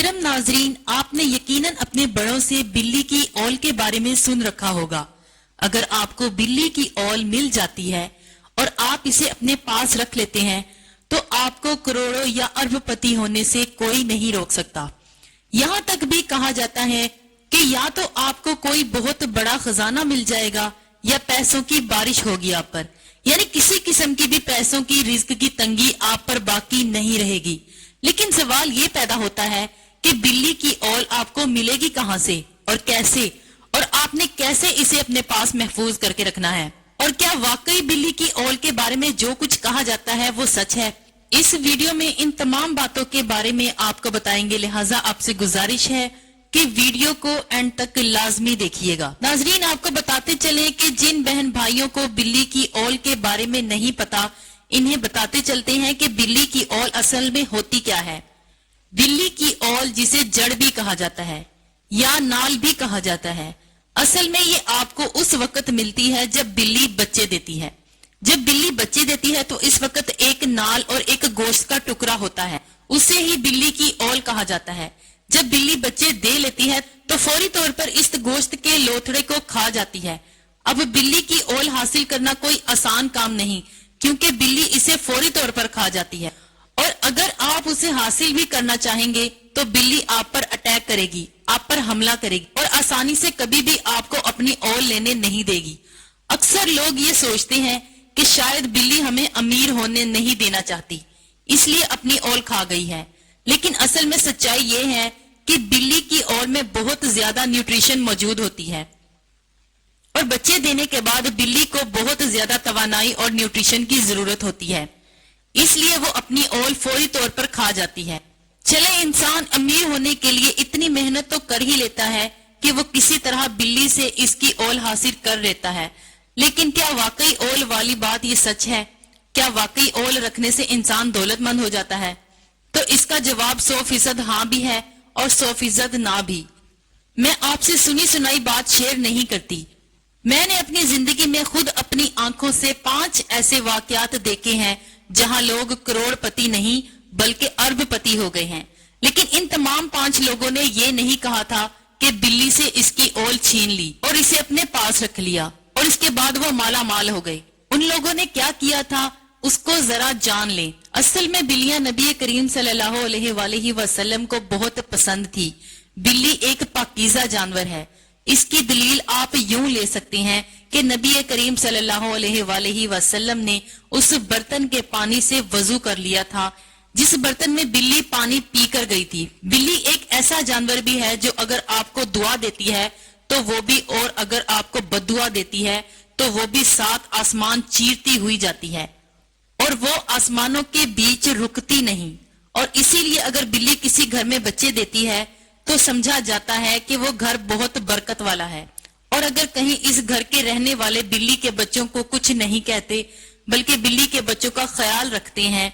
मोहतरम नाजरीन, आपने यकीनन अपने बड़ों से बिल्ली की औल के बारे में सुन रखा होगा। अगर आपको बिल्ली की औल मिल जाती है और आप इसे अपने पास रख लेते हैं तो आपको करोड़ों या अरबपति होने से कोई नहीं रोक सकता। यहाँ तक भी कहा जाता है कि या तो आपको कोई बहुत बड़ा खजाना मिल जाएगा या पैसों की बारिश होगी आप पर, यानी किसी किस्म की भी पैसों की रिज्क की तंगी आप पर बाकी नहीं रहेगी। लेकिन सवाल ये पैदा होता है कि बिल्ली की औल आपको मिलेगी कहां से और कैसे, और आपने कैसे इसे अपने पास महफूज करके रखना है, और क्या वाकई बिल्ली की औल के बारे में जो कुछ कहा जाता है वो सच है। इस वीडियो में इन तमाम बातों के बारे में आपको बताएंगे, लिहाजा आपसे गुजारिश है कि वीडियो को एंड तक लाजमी देखिएगा। नाजरीन, आपको बताते चले कि जिन बहन भाइयों को बिल्ली की औल के बारे में नहीं पता, इन्हें बताते चलते हैं कि बिल्ली की औल असल में होती क्या है। बिल्ली की औल, जिसे जड़ भी कहा जाता है या नाल भी कहा जाता है, असल में ये आपको उस वक्त मिलती है जब बिल्ली बच्चे देती है। जब बिल्ली बच्चे देती है तो इस वक्त एक नाल और एक गोश्त का टुकड़ा होता है, उसे ही बिल्ली की औल कहा जाता है। जब बिल्ली बच्चे दे लेती है तो फौरी तौर पर इस गोश्त के लोथड़े को खा जाती है। अब बिल्ली की औल हासिल करना कोई आसान काम नहीं, क्योंकि बिल्ली इसे फौरी तौर पर खा जाती है, और अगर आप उसे हासिल भी करना चाहेंगे तो बिल्ली आप पर अटैक करेगी, आप पर हमला करेगी और आसानी से कभी भी आपको अपनी औल लेने नहीं देगी। अक्सर लोग ये सोचते हैं कि शायद बिल्ली हमें अमीर होने नहीं देना चाहती, इसलिए अपनी औल खा गई है। लेकिन असल में सच्चाई ये है कि बिल्ली की औल में बहुत ज्यादा न्यूट्रिशन मौजूद होती है और बच्चे देने के बाद बिल्ली को बहुत ज्यादा तवानाई और न्यूट्रिशन की जरूरत होती है, इसलिए वो अपनी औल फौरी तौर पर खा जाती है। चले, इंसान अमीर होने के लिए इतनी मेहनत तो कर ही लेता है कि वो किसी तरह बिल्ली से इसकी औल हासिल कर लेता है, लेकिन क्या वाकई औल वाली बात ये सच है? क्या वाकई औल रखने से इंसान दौलतमंद हो जाता है? तो इसका जवाब 100% हाँ भी है और 100% ना भी। मैं आपसे सुनी सुनाई बात शेयर नहीं करती। मैंने अपनी जिंदगी में खुद अपनी आंखों से 5 ऐसे वाकयात देखे हैं जहां लोग करोड़पति नहीं बल्कि अरबपति हो गए हैं, लेकिन इन तमाम 5 लोगों ने ये नहीं कहा था कि बिल्ली से इसकी औल छीन ली और इसे अपने पास रख लिया और इसके बाद वो माला माल हो गए। उन लोगों ने क्या किया था उसको जरा जान लें। असल में बिल्लियां नबी करीम सल्लल्लाहु अलैहि वसल्लम को बहुत पसंद थी। बिल्ली एक पाकीज़ा जानवर है। इसकी दलील आप यूं ले सकते हैं कि नबी करीम सल्लल्लाहु अलैहि वसल्लम ने उस बर्तन के पानी से वजू कर लिया था जिस बर्तन में बिल्ली पानी पी कर गई थी। बिल्ली एक ऐसा जानवर भी है जो अगर आपको दुआ देती है तो वो भी, और अगर आपको बद्दुआ देती है तो वो भी 7 आसमान चीरती हुई जाती है और वो आसमानों के बीच रुकती नहीं। और इसीलिए अगर बिल्ली किसी घर में बच्चे देती है तो समझा जाता है कि वो घर बहुत बरकत वाला है। और अगर कहीं इस घर के रहने वाले बिल्ली के बच्चों को कुछ नहीं कहते बल्कि बिल्ली के बच्चों का ख्याल रखते हैं,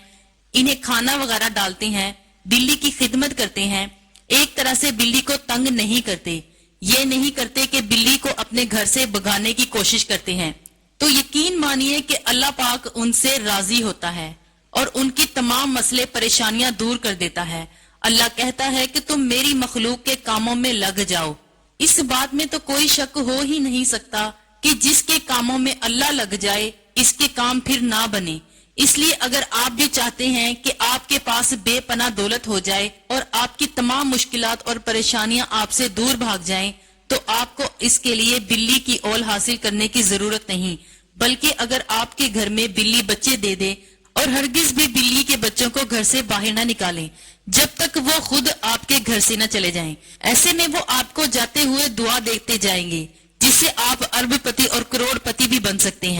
इन्हें खाना वगैरह डालते हैं, बिल्ली की खिदमत करते हैं, एक तरह से बिल्ली को तंग नहीं करते, ये नहीं करते कि बिल्ली को अपने घर से भगाने की कोशिश करते हैं, तो यकीन मानिए कि अल्लाह पाक उनसे राजी होता है और उनकी तमाम मसले परेशानियां दूर कर देता है। अल्लाह कहता है कि तुम मेरी मखलूक के कामों में लग जाओ। इस बात में तो कोई शक हो ही नहीं सकता कि जिसके कामों में अल्लाह लग जाए इसके काम फिर ना बने। इसलिए अगर आप भी चाहते हैं कि आपके पास बेपनाह दौलत हो जाए और आपकी तमाम मुश्किलात और परेशानियां आपसे दूर भाग जाएं, तो आपको इसके लिए बिल्ली की औल हासिल करने की जरूरत नहीं, बल्कि अगर आपके घर में बिल्ली बच्चे दे दे और हरगिज भी बिल्ली के बच्चों को घर से बाहर ना निकालें जब तक वो खुद आपके घर से न चले जाएं। ऐसे में वो आपको जाते हुए दुआ देते जाएंगे जिससे आप अरबपति और करोड़पति भी बन सकते हैं।